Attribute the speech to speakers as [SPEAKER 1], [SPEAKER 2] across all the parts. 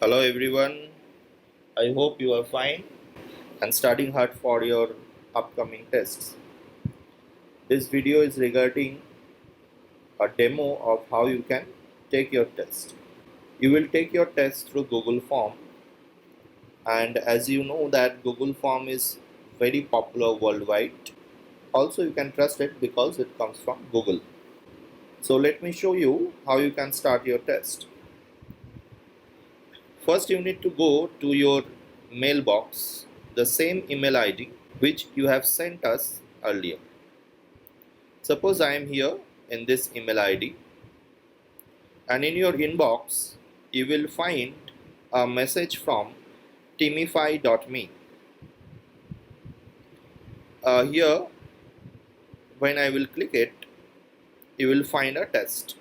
[SPEAKER 1] Hello everyone, I hope you are fine and studying hard for your upcoming tests. This video is regarding a demo of how you can take your test. You will take your test through Google Form, and as you know that Google Form is very popular worldwide. Also you can trust it because it comes from Google. So let me show you how you can start your test. First you need to go to your mailbox, the same email ID which you have sent us earlier. Suppose I am here in this email ID, and in your inbox you will find a message from timify.me. Here when I will click it, you will find a test.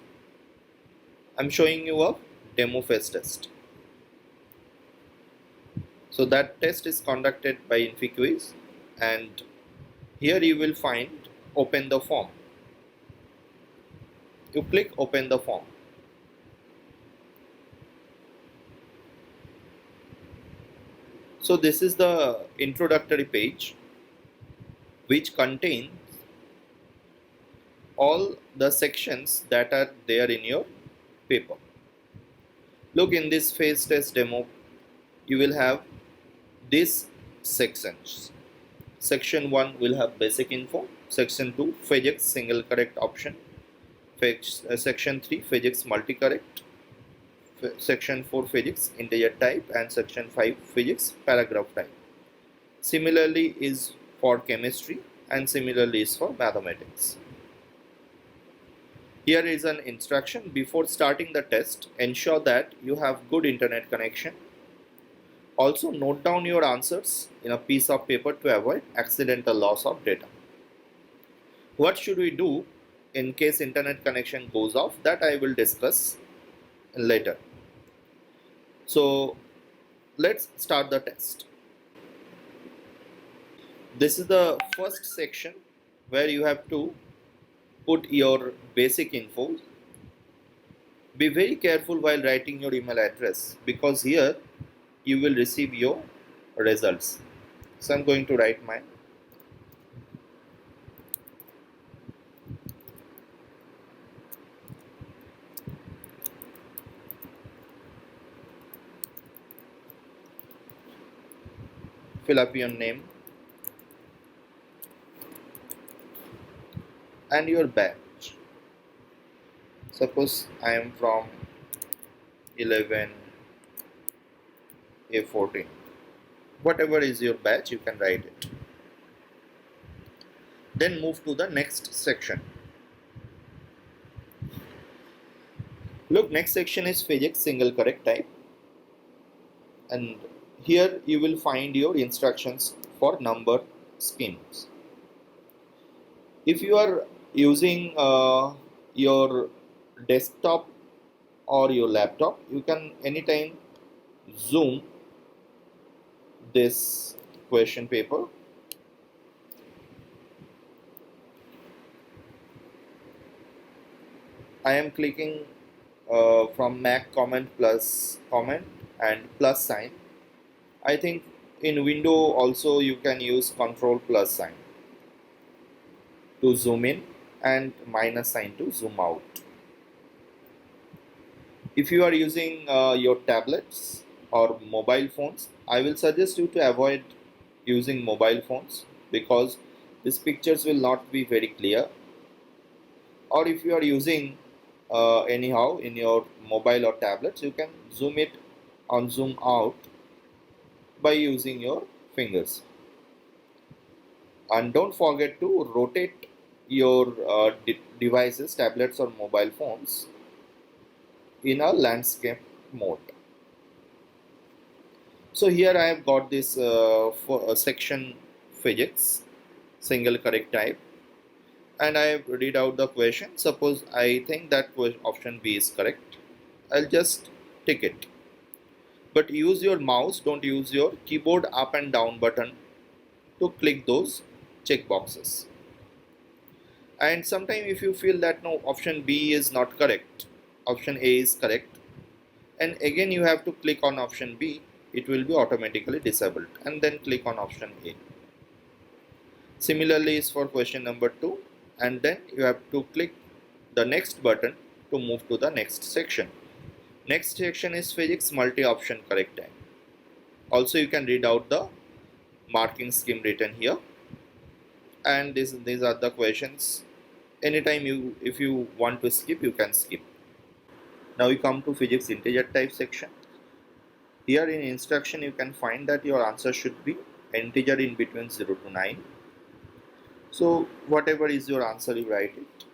[SPEAKER 1] I'm showing you a demo phase test. So that test is conducted by InfiQuiz, and here you will find open the form. You click open the form. So this is the introductory page which contains all the sections that are there in your paper. Look, in this phase test demo you will have these sections. Section 1 will have basic info, section 2 physics single correct option, section 3 physics multi correct, section 4 physics integer type, and section 5 physics paragraph type. Similarly is for chemistry and similarly is for mathematics. Here is an instruction: before starting the test, ensure that you have good internet connection. Also note down your answers in a piece of paper to avoid accidental loss of data. What should we do in case internet connection goes off? That I will discuss later. So let's start the test. This is the first section where you have to put your basic info. Be very careful while writing your email address because here you will receive your results. So I'm going to write mine. Fill up your name and your batch. Suppose I am from 11A14. Whatever is your batch, you can write it. Then move to the next section. Look, next section is physics single correct type, and here you will find your instructions for number schemes. If you are using your desktop or your laptop, you can anytime zoom this question paper. I am clicking from Mac comment plus comment and plus sign. I think in window also you can use control plus sign to zoom in and minus sign to zoom out. If you are using your tablets or mobile phones, I will suggest you to avoid using mobile phones because these pictures will not be very clear. Or if you are using anyhow in your mobile or tablets, you can zoom it on zoom out by using your fingers. And don't forget to rotate your devices, tablets or mobile phones in a landscape mode. So here I have got this section physics single correct type, and I read out the question. Suppose I think that option B is correct, I'll just tick it. But use your mouse, don't use your keyboard up and down button to click those check boxes. And sometimes if you feel that no, option B is not correct, option A is correct, and again you have to click on option B. It will be automatically disabled, and then click on option A. Similarly is for question number 2, and then you have to click the next button to move to the next section. Next section is physics multi-option correct time. Also you can read out the marking scheme written here, and these are the questions. Anytime if you want to skip, you can skip. Now we come to physics integer type section. Here in instruction you can find that your answer should be integer in between 0 to 9. So whatever is your answer, you write it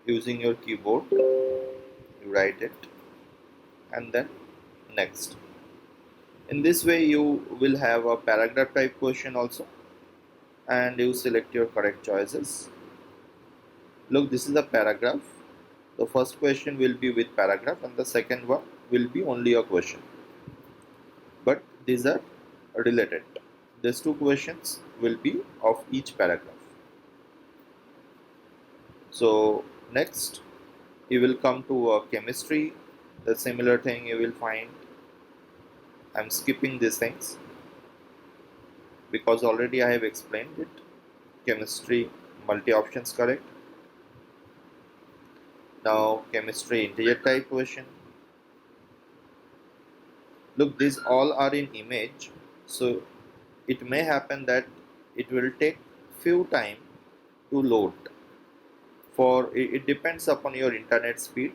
[SPEAKER 1] using your keyboard, you write it and then next. In this way you will have a paragraph type question also, and you select your correct choices. Look, this is a paragraph. The first question will be with paragraph and the second one will be only a question, but these are related. These two questions will be of each paragraph. So next you will come to chemistry. The similar thing you will find. I'm skipping these things because already I have explained it. Chemistry multi options correct. Now chemistry integer type question. Look, these all are in image, so it may happen that it will take few time to load. For it depends upon your internet speed.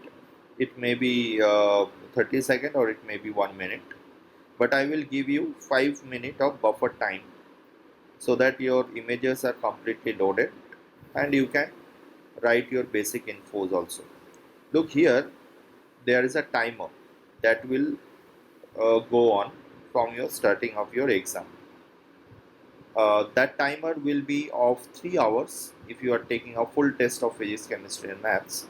[SPEAKER 1] It may be 30 seconds or it may be 1 minute, but I will give you 5 minutes of buffer time so that your images are completely loaded and you can write your basic infos also. Look here, there is a timer that will go on from your starting of your exam. That timer will be of 3 hours if you are taking a full test of physics, chemistry and maths,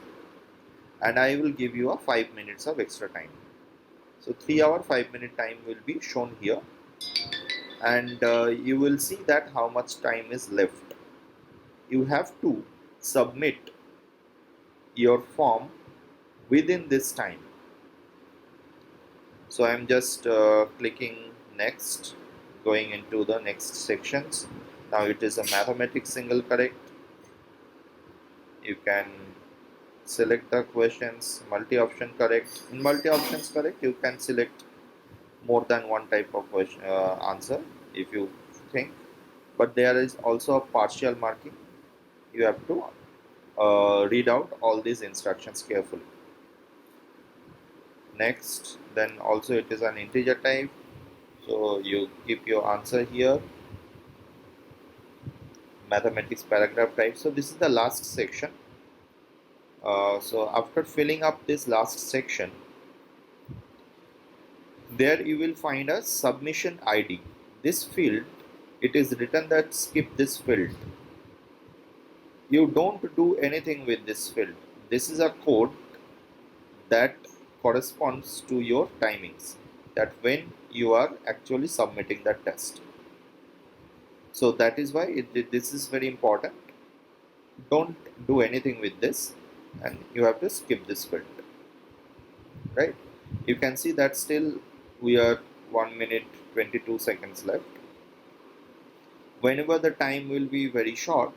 [SPEAKER 1] and I will give you a 5 minutes of extra time. So 3 hour 5 minute time will be shown here, and you will see that how much time is left. You have to submit your form within this time. So I am just clicking next, going into the next sections. Now it is a mathematics single correct. You can select the questions multi option correct. In multi options correct you can select more than one type of question, answer if you think, but there is also a partial marking. You have to read out all these instructions carefully. Next, then also it is an integer type, so you keep your answer here. Mathematics paragraph type. So this is the last section. So after filling up this last section, there you will find a submission ID. This field, it is written that skip this field. You don't do anything with this field. This is a code that corresponds to your timings, that when you are actually submitting the test. So that is why this is very important. Don't do anything with this and you have to skip this field, right? You can see that still we are 1 minute 22 seconds left. Whenever the time will be very short,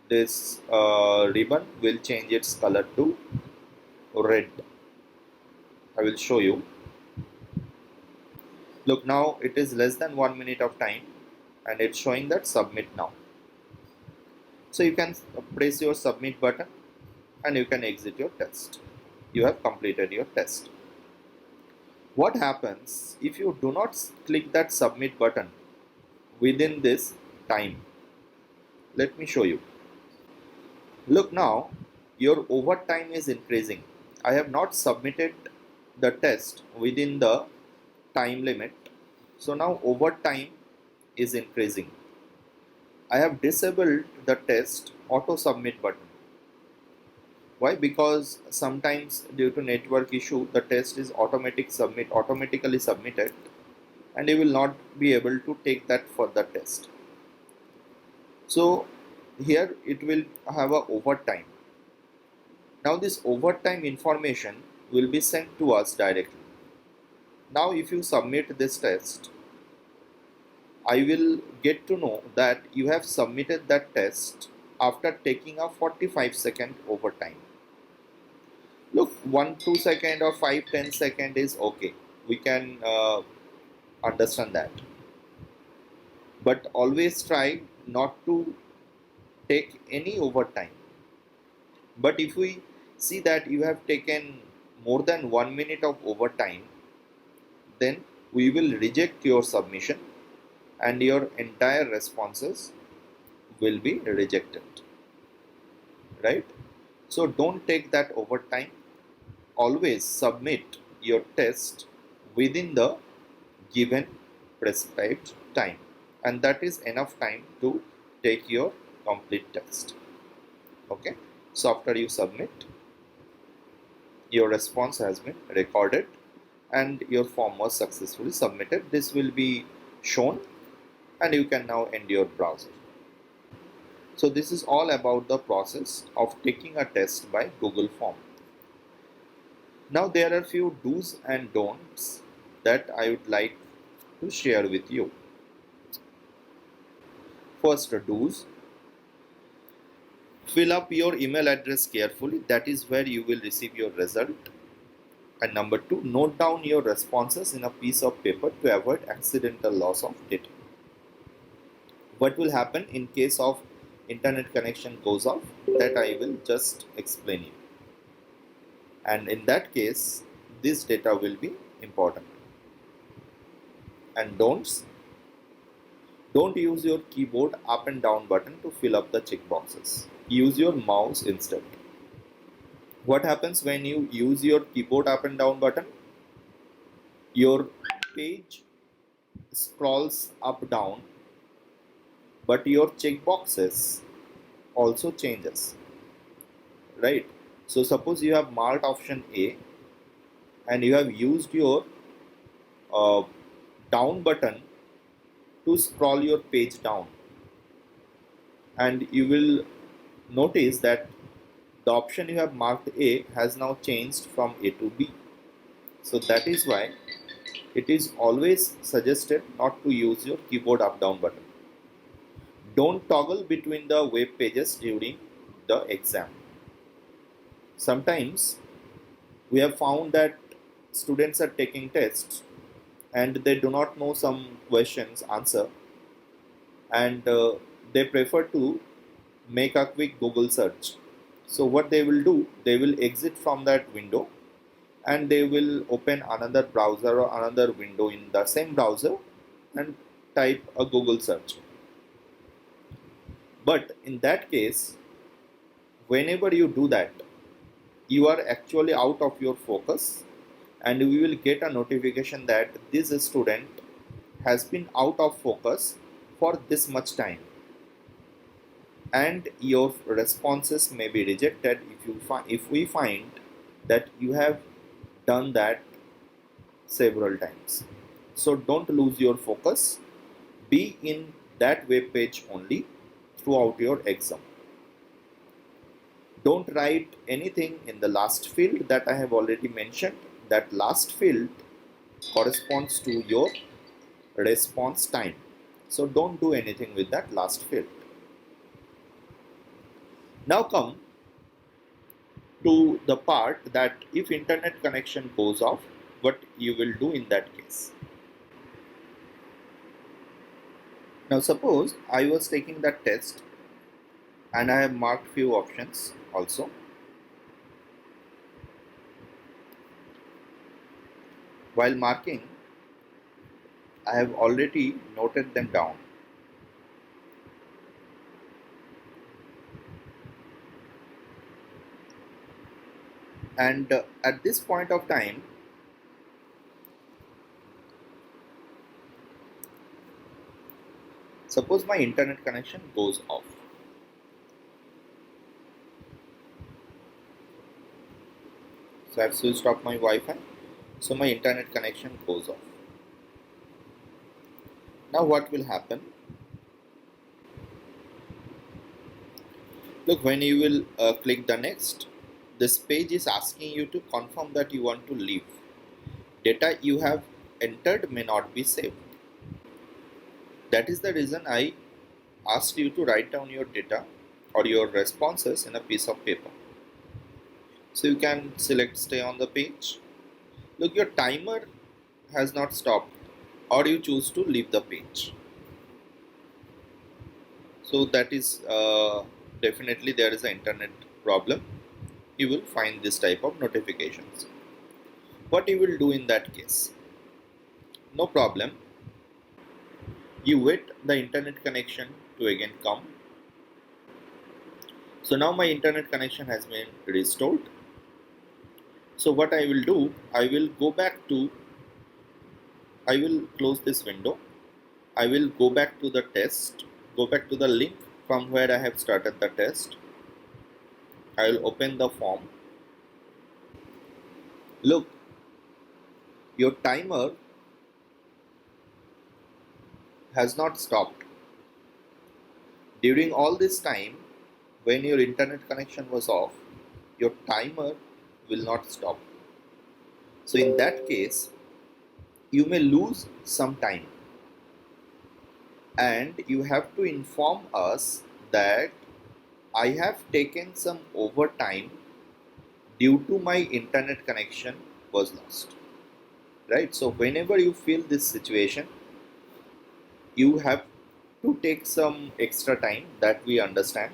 [SPEAKER 1] this ribbon will change its color to red. I will show you. Look, now it is less than 1 minute of time and it's showing that submit now. So you can press your submit button and you can exit your test. You have completed your test. What happens if you do not click that submit button within this time? Let me show you. Look, now your overtime is increasing. I have not submitted the test within the time limit, so now overtime is increasing. I have disabled the test auto submit button. Why? Because sometimes due to network issue the test is automatically submitted and you will not be able to take that for the test. So here it will have a overtime. Now this overtime information will be sent to us directly. Now if you submit this test, I will get to know that you have submitted that test after taking a 45-second overtime. Look, 1 2 second or 5 10 second is okay, we can understand that, but always try not to take any overtime. But if we see that you have taken more than 1 minute of overtime, then we will reject your submission and your entire responses will be rejected, right? So don't take that overtime. Always submit your test within the given prescribed time, and that is enough time to take your complete test. Okay, so after you submit, your response has been recorded and your form was successfully submitted. This will be shown and you can now end your browser. So this is all about the process of taking a test by Google Form. Now there are few do's and don'ts that I would like to share with you. First, do's: fill up your email address carefully, that is where you will receive your result. And number two, note down your responses in a piece of paper to avoid accidental loss of data. What will happen in case of internet connection goes off, that I will just explain you. And in that case, this data will be important. And don'ts: don't use your keyboard up and down button to fill up the checkboxes. Use your mouse instead. What happens when you use your keyboard up and down button? Your page scrolls up down, but your checkboxes also changes, right? So suppose you have marked option A and you have used your uh, down button to scroll your page down, and you will notice that the option you have marked A has now changed from A to B. So that is why it is always suggested not to use your keyboard up down button. Don't toggle between the web pages during the exam. Sometimes we have found that students are taking tests and they do not know some questions answer, and they prefer to make a quick Google search. So what they will do, they will exit from that window and they will open another browser or another window in the same browser and type a Google search. But in that case, whenever you do that, you are actually out of your focus and we will get a notification that this student has been out of focus for this much time, and your responses may be rejected if we find that you have done that several times. So don't lose your focus. Be in that web page only throughout your exam. Don't write anything in the last field that I have already mentioned. That last field corresponds to your response time. So don't do anything with that last field. Now come to the part that if internet connection goes off, what you will do in that case. Now suppose I was taking that test and I have marked few options also. While marking, I have already noted them down. And at this point of time, suppose my internet connection goes off. So I have switched off my Wi-Fi. So my internet connection goes off. Now what will happen? Look, when you will click the next, this page is asking you to confirm that you want to leave. Data you have entered may not be saved. That is the reason I asked you to write down your data or your responses in a piece of paper. So you can select stay on the page. Look, your timer has not stopped, or you choose to leave the page. So that is definitely there is an internet problem. You will find this type of notifications. What you will do in that case? No problem. You wait the internet connection to again come. So now my internet connection has been restored. So what I will do, I will close this window. I will go back to the test, go back to the link from where I have started the test. I will open the form. Look, your timer has not stopped. During all this time, when your internet connection was off, your timer will not stop. So in that case, you may lose some time, and you have to inform us that I have taken some overtime due to my internet connection was lost. Right? So whenever you feel this situation, you have to take some extra time, that we understand,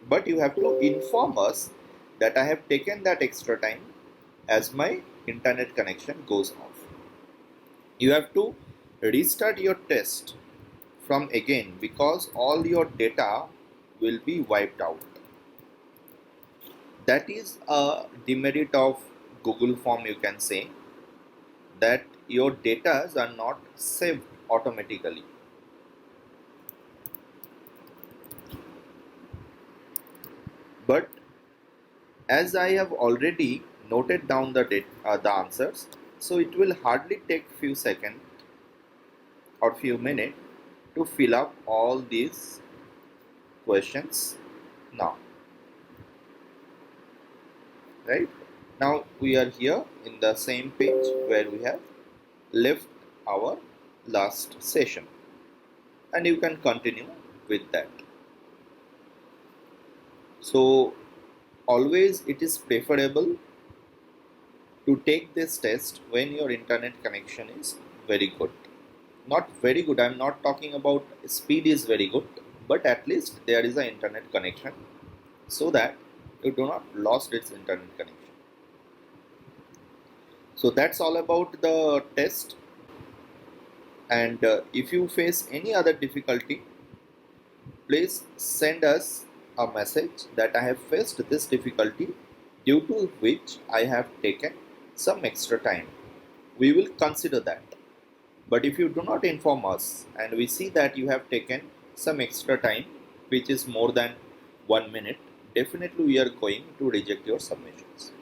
[SPEAKER 1] but you have to inform us that I have taken that extra time as my internet connection goes off. You have to restart your test from again, because all your data will be wiped out. That is a demerit of Google Form, you can say, that your data are not saved automatically. But as I have already noted down the answers, so it will hardly take few seconds or few minutes to fill up all these questions now. Right? Now we are here in the same page where we have left our last session, and you can continue with that. So always it is preferable to take this test when your internet connection is very good. Not very good, I'm not talking about speed is very good, but at least there is an internet connection, so that you do not lost its internet connection. So that's all about the test. And if you face any other difficulty, please send us a message that I have faced this difficulty, due to which I have taken some extra time. We will consider that. But if you do not inform us and we see that you have taken some extra time, which is more than 1 minute, definitely we are going to reject your submissions.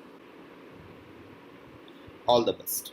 [SPEAKER 1] All the best.